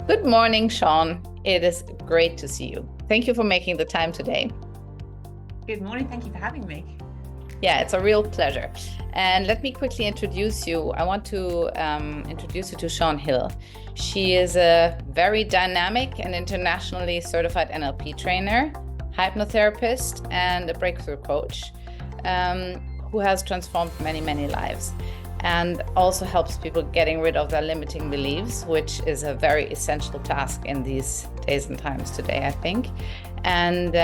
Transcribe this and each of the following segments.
Good morning, Sean. It is great to see you. Thank you for making the time today. Good morning. Thank you for having me. Yeah, it's a real pleasure. And let me quickly introduce you. I want to introduce you to Sian Hill. She is a very dynamic and internationally certified NLP trainer, hypnotherapist, and a breakthrough coach who has transformed many, many lives, and also helps people getting rid of their limiting beliefs, which is a very essential task in these days and times today, I think. And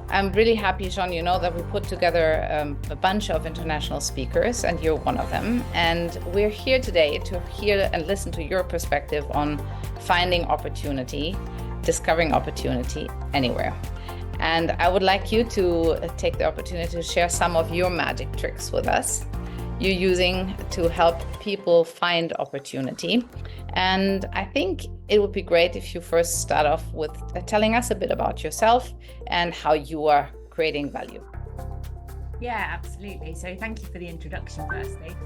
I'm really happy, Sean, that we put together a bunch of international speakers, and you're one of them. And we're here today to hear and listen to your perspective on finding opportunity, discovering opportunity anywhere. And I would like you to take the opportunity to share some of your magic tricks with us you're using to help people find opportunity. And I think it would be great if you first start off with telling us a bit about yourself and how you are creating value. Yeah, absolutely. So thank you for the introduction, firstly.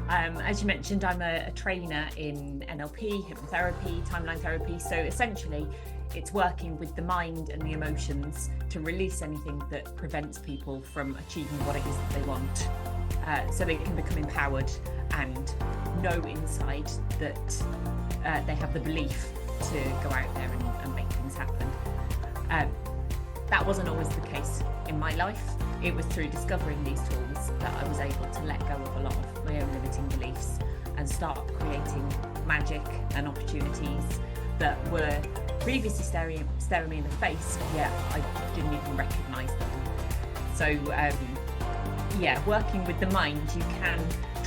As you mentioned, I'm a trainer in NLP, hypnotherapy, timeline therapy. So essentially, it's working with the mind and the emotions to release anything that prevents people from achieving what it is that they want. So they can become empowered and know inside that they have the belief to go out there and make things happen. That wasn't always the case in my life. It was through discovering these tools that I was able to let go of a lot of my own limiting beliefs and start creating magic and opportunities that were previously staring me in the face, yet I didn't even recognise them. So working with the mind, you can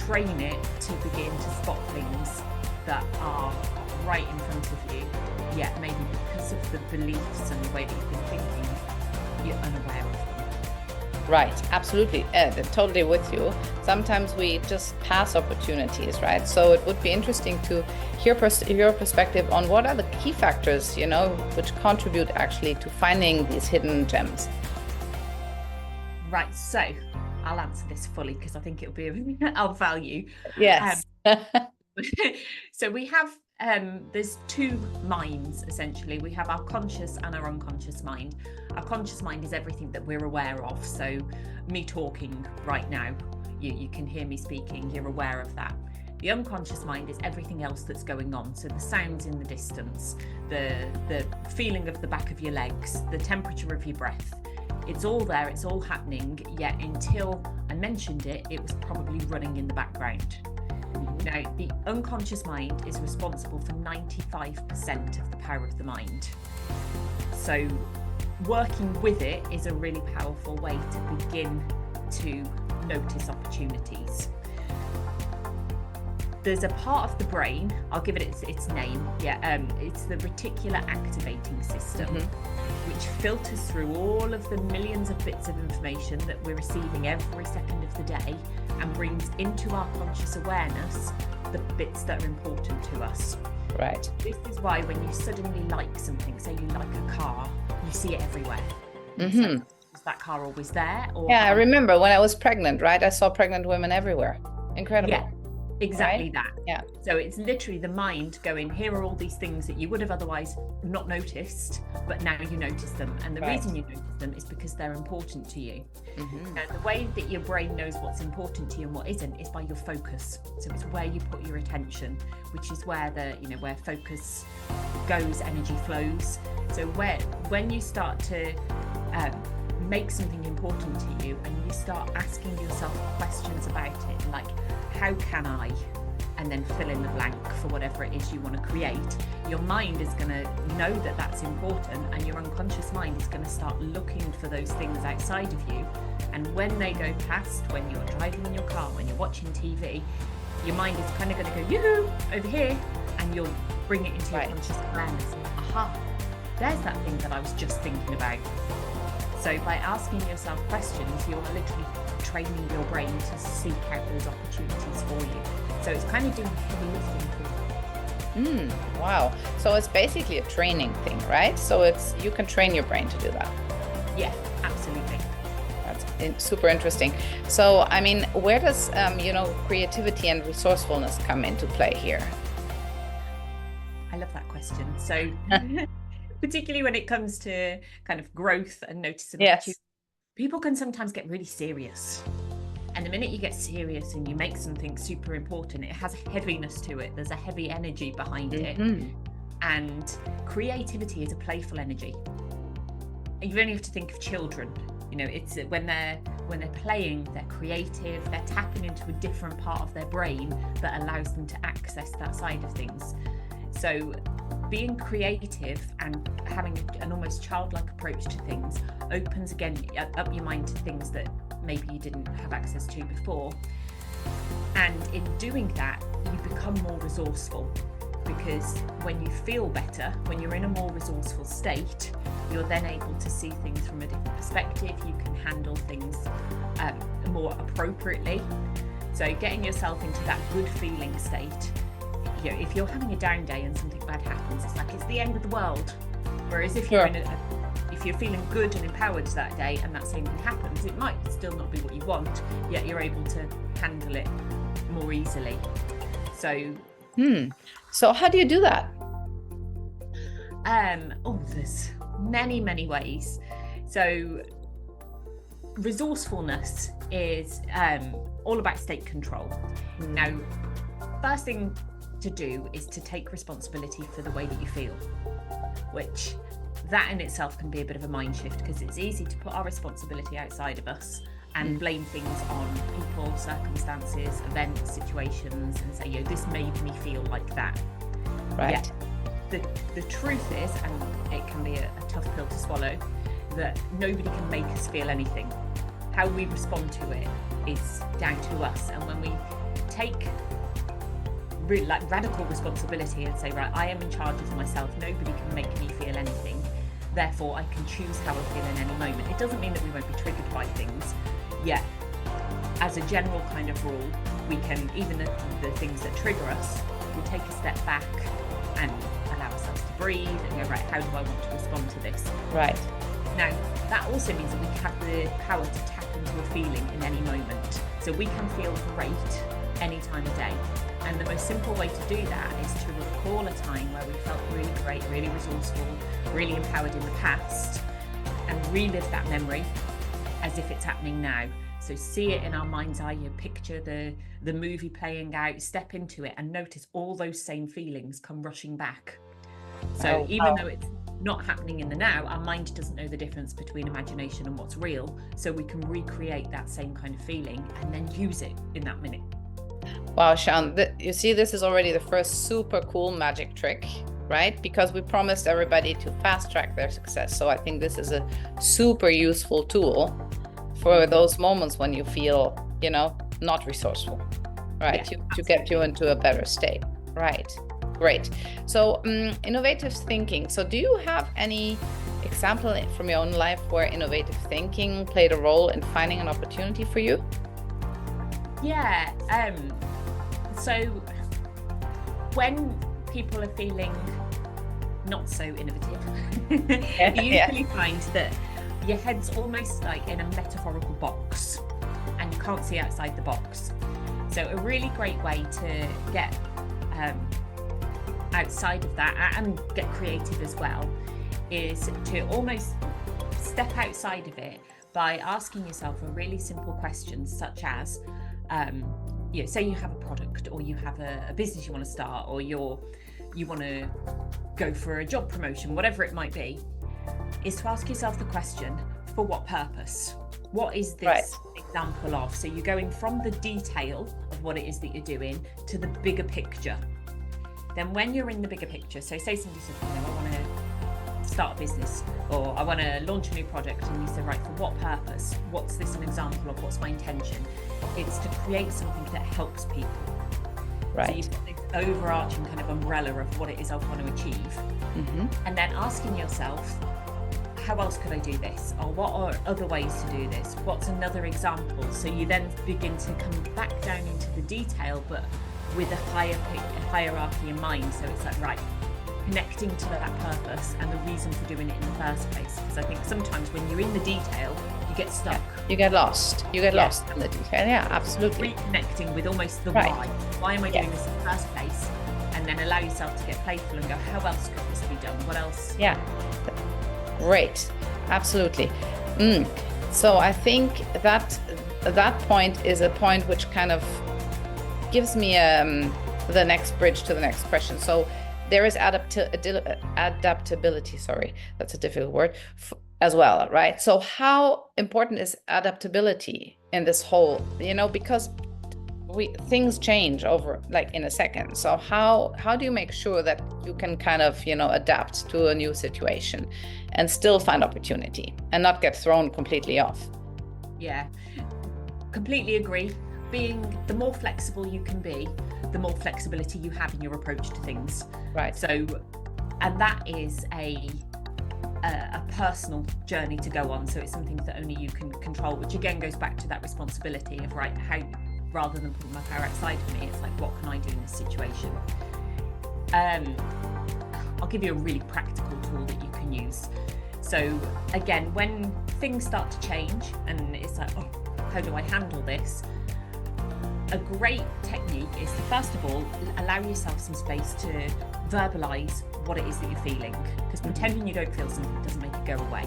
train it to begin to spot things that are right in front of you, yet maybe because of the beliefs and the way that you've been thinking, you're unaware of them. Right, absolutely. Totally with you. Sometimes we just pass opportunities, right? So it would be interesting to hear your perspective on what are the key factors, which contribute actually to finding these hidden gems. Right, so I'll answer this fully because I think it'll be of value. Yes. So we have, there's two minds, essentially. We have our conscious and our unconscious mind. Our conscious mind is everything that we're aware of. So me talking right now, you can hear me speaking, you're aware of that. The unconscious mind is everything else that's going on. So the sounds in the distance, the feeling of the back of your legs, the temperature of your breath. It's all there, it's all happening, yet until I mentioned it, it was probably running in the background. Now, the unconscious mind is responsible for 95% of the power of the mind. So working with it is a really powerful way to begin to notice opportunities. There's a part of the brain, I'll give it its name, it's the reticular activating system, which filters through all of the millions of bits of information that we're receiving every second of the day and brings into our conscious awareness the bits that are important to us. Right. This is why when you suddenly like something, say you like a car, you see it everywhere. Mm-hmm. Is that car always there? I remember when I was pregnant, right? I saw pregnant women everywhere. Incredible. Yeah. Exactly, right? that. Yeah. So it's literally the mind going, here are all these things that you would have otherwise not noticed, but now you notice them. And the reason you notice them is because they're important to you. Mm-hmm. Now, the way that your brain knows what's important to you and what isn't is by your focus. So it's where you put your attention, which is where where focus goes, energy flows. So when you start to make something important to you and you start asking yourself questions about it, like, how can I? And then fill in the blank for whatever it is you want to create. Your mind is going to know that that's important, and your unconscious mind is going to start looking for those things outside of you. And when they go past, when you're driving in your car, when you're watching TV, your mind is kind of going to go, yoo-hoo, over here, and you'll bring it into your conscious awareness. Aha, there's that thing that I was just thinking about. So by asking yourself questions, you're literally training your brain to seek out those opportunities for you. So it's kind of doing heavy lifting for you. Wow. So it's basically a training thing, right? So you can train your brain to do that. Yeah, absolutely. That's super interesting. So, I mean, where does, creativity and resourcefulness come into play here? I love that question. question. So particularly when it comes to kind of growth and noticing Yes. people can sometimes get really serious. And the minute you get serious and you make something super important, it has a heaviness to it. There's a heavy energy behind it. And creativity is a playful energy. You only have to think of children. You know, it's when they're playing, they're creative, they're tapping into a different part of their brain that allows them to access that side of things. So being creative and having an almost childlike approach to things opens again up your mind to things that maybe you didn't have access to before. And in doing that, you become more resourceful, because when you feel better, when you're in a more resourceful state, you're then able to see things from a different perspective. You can handle things more appropriately. So getting yourself into that good feeling state, you know, if you're having a down day and something bad happens, it's like it's the end of the world. Whereas if you're if you're feeling good and empowered that day and that same thing happens, it might still not be what you want, yet you're able to handle it more easily. So So how do you do that? There's many ways. So resourcefulness is all about state control. Now, first thing to do is to take responsibility for the way that you feel, which that in itself can be a bit of a mind shift, because it's easy to put our responsibility outside of us and blame things on people, circumstances, events, situations, and say, yo, this made me feel like that. Right. Yet, the truth is, and it can be a tough pill to swallow, that nobody can make us feel anything. How we respond to it is down to us. And when we take really radical responsibility and say, right, I am in charge of myself, nobody can make me feel anything, therefore I can choose how I feel in any moment. It doesn't mean that we won't be triggered by things, yet as a general kind of rule, we can, even the things that trigger us, we take a step back and allow ourselves to breathe and go, right, how do I want to respond to this? Right. Now, that also means that we have the power to tap into a feeling in any moment. So we can feel great any time of day. And the most simple way to do that is to recall a time where we felt really great, really resourceful, really empowered in the past, and relive that memory as if it's happening now. So see it in our mind's eye, you picture the movie playing out, step into it and notice all those same feelings come rushing back. So even though it's not happening in the now, our mind doesn't know the difference between imagination and what's real. So we can recreate that same kind of feeling and then use it in that minute. Wow, Sian, you see, this is already the first super cool magic trick, right? Because we promised everybody to fast track their success. So I think this is a super useful tool for those moments when you feel, you know, not resourceful, right? Yeah, to get you into a better state, right? Great. So innovative thinking. So do you have any example from your own life where innovative thinking played a role in finding an opportunity for you? Yeah. So when people are feeling not so innovative, you usually find that your head's almost like in a metaphorical box and you can't see outside the box. So a really great way to get outside of that and get creative as well is to almost step outside of it by asking yourself a really simple question, such as say you have a product or you have a business you want to start, or you want to go for a job promotion, whatever it might be, is to ask yourself the question, for what purpose? What is this example of? So you're going from the detail of what it is that you're doing to the bigger picture. Then when you're in the bigger picture, so say somebody says, I want to start a business, or I want to launch a new product, and you say, right, for what purpose? What's this an example of? What's my intention? It's to create something that helps people. Right. So you've got this overarching kind of umbrella of what it is I want to achieve. Mm-hmm. And then asking yourself, how else could I do this? Or what are other ways to do this? What's another example? So you then begin to come back down into the detail, but with a hierarchy in mind. So it's like, right, connecting to that purpose and the reason for doing it in the first place. Because I think sometimes when you're in the detail, you get stuck. You get lost. You get lost in the detail. Yeah, absolutely. Reconnecting with almost the why. Why am I doing this in the first place? And and then allow yourself to get playful and go, how else could this be done? What else? Yeah, great. Absolutely. So I think that point is a point which kind of gives me the next bridge to the next question. So there is adaptability, sorry, that's a difficult word, as well, right? So how important is adaptability in this whole, because things change over like in a second. So how do you make sure that you can kind of, adapt to a new situation and still find opportunity and not get thrown completely off? Yeah, completely agree. The more flexible you can be, the more flexibility you have in your approach to things. Right. So, and that is a personal journey to go on. So it's something that only you can control, which again goes back to that responsibility of how, rather than putting my power outside of me, it's like, what can I do in this situation? I'll give you a really practical tool that you can use. So again, when things start to change and it's like, oh, how do I handle this? A great technique is to, first of all, allow yourself some space to verbalize what it is that you're feeling, because pretending you don't feel something doesn't make it go away.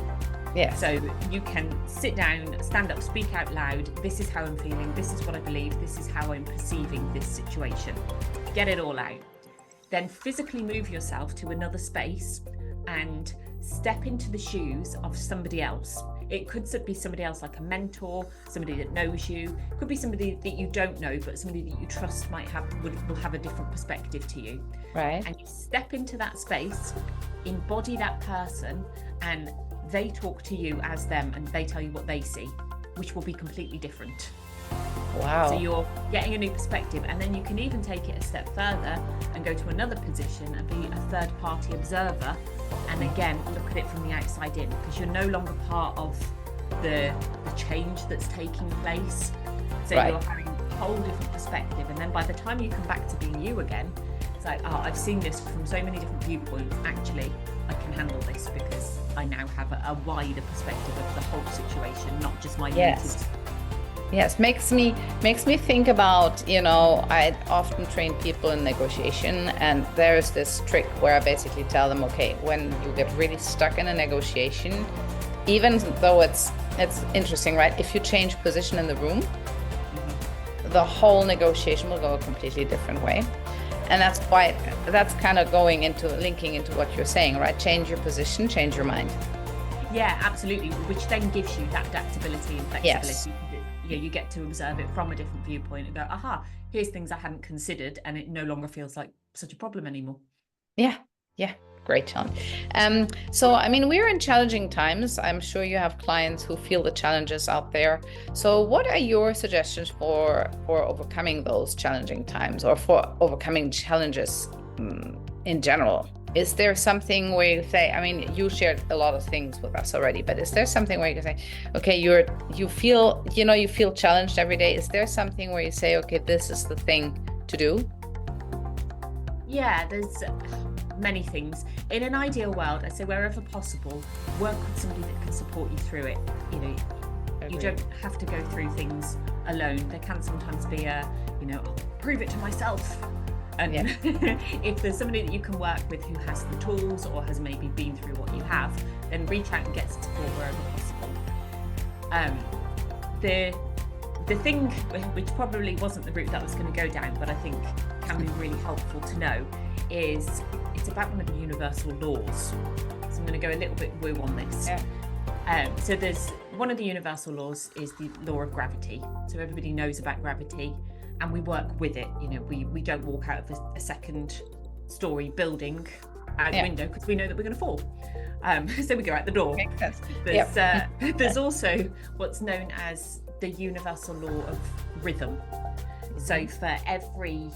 Yeah. So you can sit down, stand up, speak out loud. This is how I'm feeling. This is what I believe. This is how I'm perceiving this situation. Get it all out. Then physically move yourself to another space and step into the shoes of somebody else. It could be somebody else, like a mentor, somebody that knows you. It could be somebody that you don't know, but somebody that you trust will have a different perspective to you. Right. And you step into that space, embody that person, and they talk to you as them, and they tell you what they see, which will be completely different. Wow. So you're getting a new perspective, and then you can even take it a step further and go to another position and be a third party observer, and again look at it from the outside in, because you're no longer part of the change that's taking place. So right. You're having a whole different perspective, and then by the time you come back to being you again, it's like, oh, I've seen this from so many different viewpoints. Actually, I can handle this because I now have a wider perspective of the whole situation, not just my limited. Yes, makes me think about, I often train people in negotiation, and there's this trick where I basically tell them, okay, when you get really stuck in a negotiation, even though it's interesting, right? If you change position in the room, the whole negotiation will go a completely different way. And that's kind of linking into what you're saying, right? Change your position, change your mind. Yeah, absolutely. Which then gives you that adaptability and flexibility. Yes. You get to observe it from a different viewpoint and go, aha, here's things I hadn't considered, and it no longer feels like such a problem anymore. Yeah. Great, John. So, we're in challenging times. I'm sure you have clients who feel the challenges out there. So what are your suggestions for overcoming those challenging times, or for overcoming challenges in general? Is there something where you say, you shared a lot of things with us already, but is there something where you can say, okay, you feel challenged every day? Is there something where you say, okay, this is the thing to do? Yeah, there's many things. In an ideal world, I say wherever possible, work with somebody that can support you through it. You don't have to go through things alone. There can sometimes be I'll prove it to myself. And if there's somebody that you can work with who has the tools or has maybe been through what you have, then reach out and get support wherever possible. The thing, which probably wasn't the route that I was going to go down, but I think can be really helpful to know, is it's about one of the universal laws. So I'm going to go a little bit woo on this. Yeah. So there's one of the universal laws is the law of gravity. So everybody knows about gravity, and we work with it. We don't walk out of a second story building out the window because we know that we're going to fall. So we go out the door. Makes sense. There's also what's known as the universal law of rhythm. So for every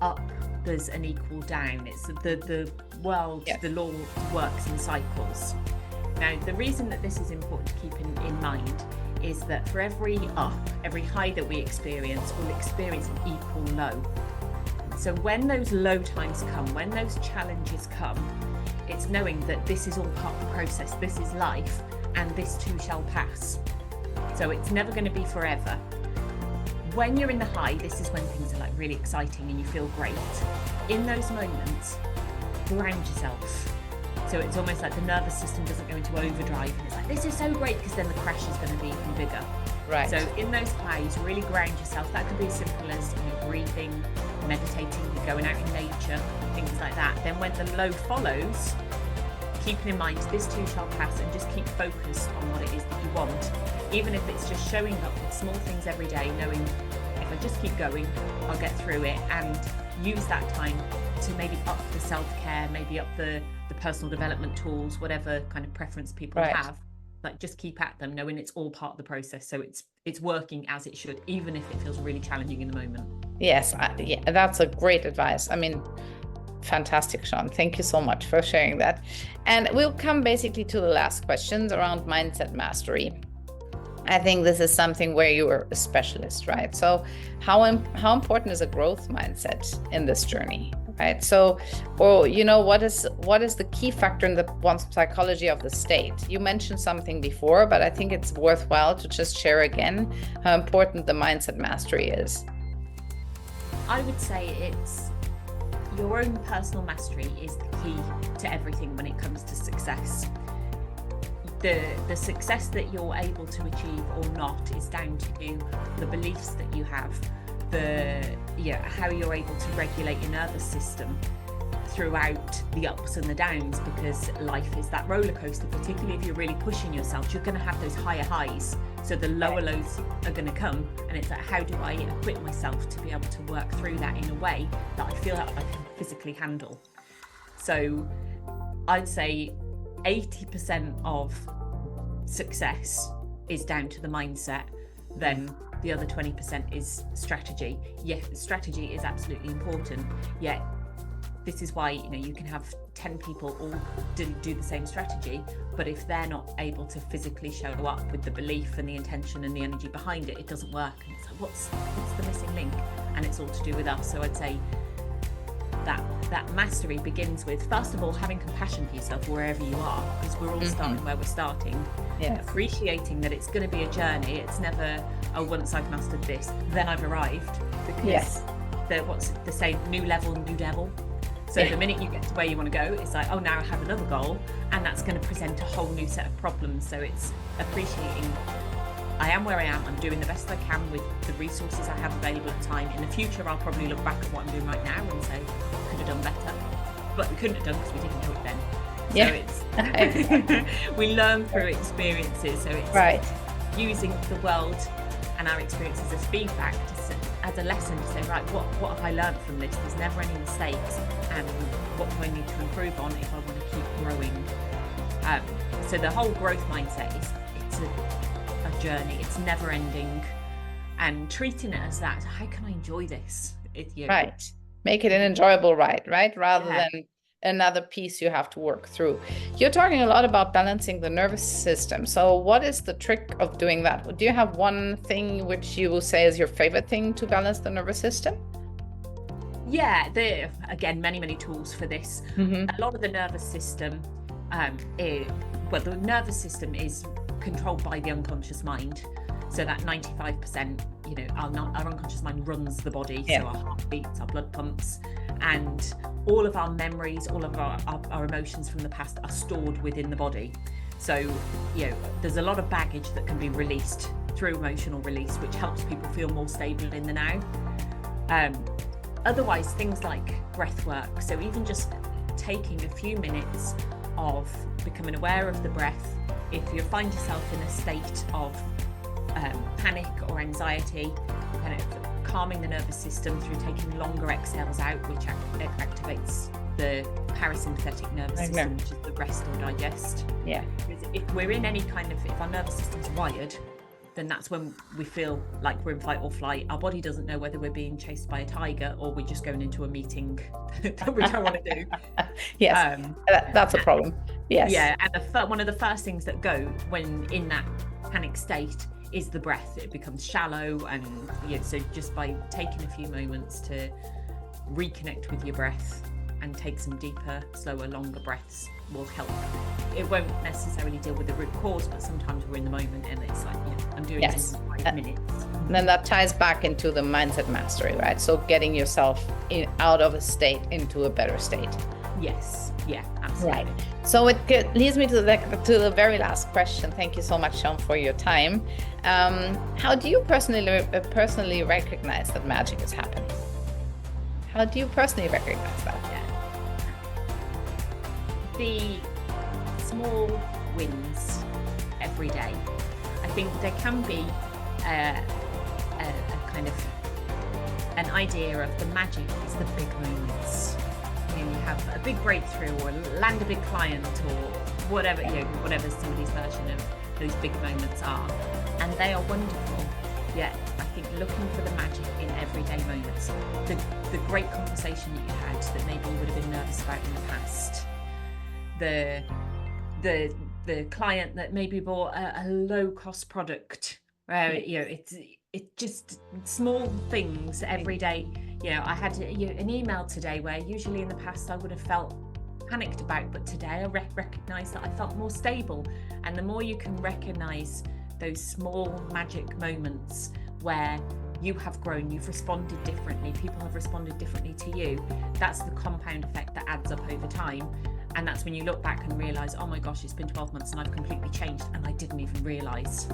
up, there's an equal down. It's the world, the law works in cycles. Now, the reason that this is important to keep in mind is that for every up, every high that we experience, we'll experience an equal low. So when those low times come, when those challenges come, it's knowing that this is all part of the process, this is life, and this too shall pass. So it's never going to be forever. when you're in the high, this is when things are like really exciting and you feel great. In those moments, ground yourself. So it's almost like the nervous system doesn't go into overdrive and it's like, this is so great, because then the crash is going to be even bigger. Right. So in those highs, really ground yourself. That could be as simple as breathing, meditating, going out in nature, things like that. Then when the low follows, keeping in mind this too shall pass, and just keep focused on what it is that you want. Even if it's just showing up with small things every day, knowing if I just keep going, I'll get through it, and use that time to maybe up the self-care, maybe up the personal development tools, whatever kind of preference people have. Like, just keep at them, knowing it's all part of the process. So it's working as it should, even if it feels really challenging in the moment. Yes, yeah, that's a great advice. I mean, fantastic, Sian. Thank you so much for sharing that. And we'll come basically to the last questions around mindset mastery. I think this is something where you are a specialist, right? So how important is a growth mindset in this journey, right? So, or, what is the key factor in the one's psychology of the state? You mentioned something before, but I think it's worthwhile to just share again how important the mindset mastery is. I would say it's your own personal mastery is the key to everything when it comes to success. The success that you're able to achieve or not is down to the beliefs that you have, how you're able to regulate your nervous system throughout the ups and the downs, because life is that roller coaster. Particularly if you're really pushing yourself, you're going to have those higher highs, so the lower lows are going to come, and it's like, how do I equip myself to be able to work through that in a way that I feel that I can physically handle? So I'd say 80% of success is down to the mindset, then the other 20% is strategy. Yes, strategy is absolutely important, yet this is why you can have 10 people all do the same strategy, but if they're not able to physically show up with the belief and the intention and the energy behind it, it doesn't work. And it's like, what's the missing link? And it's all to do with us. So I'd say that mastery begins with, first of all, having compassion for yourself wherever you are, because we're all starting where we're starting. Yes. Appreciating that it's going to be a journey. It's never, once I've mastered this, then I've arrived. Because what's the same, new level, new devil. So the minute you get to where you want to go, it's like, oh, now I have another goal, and that's going to present a whole new set of problems. So it's appreciating, I am where I am, I'm doing the best I can with the resources I have available at the time. In the future, I'll probably look back at what I'm doing right now and say, could have done better. But we couldn't have done because we didn't know it then. So it's, we learn through experiences. So it's using the world and our experiences as feedback, as a lesson to say, right, what have I learned from this? There's never any mistakes, and what do I need to improve on if I want to keep growing? So the whole growth mindset it's a journey. It's never ending, and treating it as that. How can I enjoy this? Right. Make it an enjoyable ride, right? Rather than another piece you have to work through. You're talking a lot about balancing the nervous system. So what is the trick of doing that? Do you have one thing which you will say is your favorite thing to balance the nervous system? Yeah, there again, many tools for this. A lot of the nervous system, the nervous system is controlled by the unconscious mind. So that 95%, our unconscious mind runs the body. So our heart beats, our blood pumps, and all of our memories, all of our emotions from the past are stored within the body. So, there's a lot of baggage that can be released through emotional release, which helps people feel more stable in the now. Otherwise, things like breath work. So even just taking a few minutes of becoming aware of the breath. If you find yourself in a state of panic or anxiety, kind of calming the nervous system through taking longer exhales out, which activates the parasympathetic nervous system, which is the rest or digest. Yeah. If we're in any kind of, if our nervous system's wired, then that's when we feel like we're in fight or flight. Our body doesn't know whether we're being chased by a tiger or we're just going into a meeting that we don't want to do. Yes, that's a problem. Yes. Yeah, and one of the first things that go when in that panic state is the breath. It becomes shallow, and so just by taking a few moments to reconnect with your breath and take some deeper, slower, longer breaths will help. It won't necessarily deal with the root cause, but sometimes we're in the moment and it's like, I'm doing this in 5 minutes. And then that ties back into the mindset mastery, right? So getting yourself out of a state into a better state. Yes. Yeah, absolutely. Right. So it leads me to the very last question. Thank you so much, Sian, for your time. How do you personally recognize that magic is happening? How do you personally recognize that? The small wins every day. I think there can be a kind of an idea of the magic is the big moments. You have a big breakthrough or land a big client or whatever, whatever somebody's version of those big moments are. And they are wonderful. Yet I think looking for the magic in everyday moments, the great conversation that you had that maybe you would have been nervous about in the past, the client that maybe bought a low cost product, it's just small things every day. I had an email today where usually in the past I would have felt panicked about, but today I recognized that I felt more stable. And the more you can recognize those small magic moments where you have grown, you've responded differently, people have responded differently to you, that's the compound effect that adds up over time. And that's when you look back and realize, oh my gosh, it's been 12 months and I've completely changed and I didn't even realize.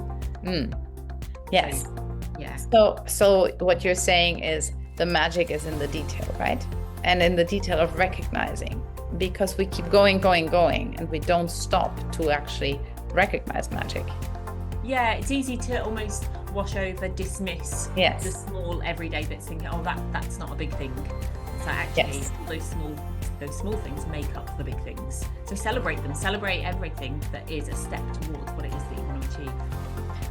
Yes. So what you're saying is the magic is in the detail, right? And in the detail of recognizing, because we keep going, and we don't stop to actually recognize magic. Yeah, it's easy to almost wash over, dismiss the small everyday bits, thinking, oh, that's not a big thing. So actually, those small things make up the big things. So celebrate them, celebrate everything that is a step towards what it is that you want to achieve.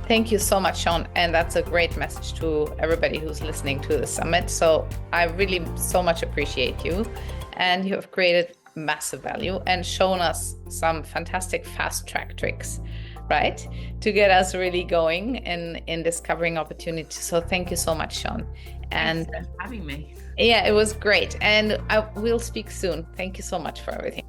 Thank you so much, Sian. And that's a great message to everybody who's listening to the summit. So I really so much appreciate you. And you have created massive value and shown us some fantastic fast track tricks, right? To get us really going in discovering opportunities. So thank you so much, Sian. And thanks for having me. Yeah, it was great. And we'll speak soon. Thank you so much for everything.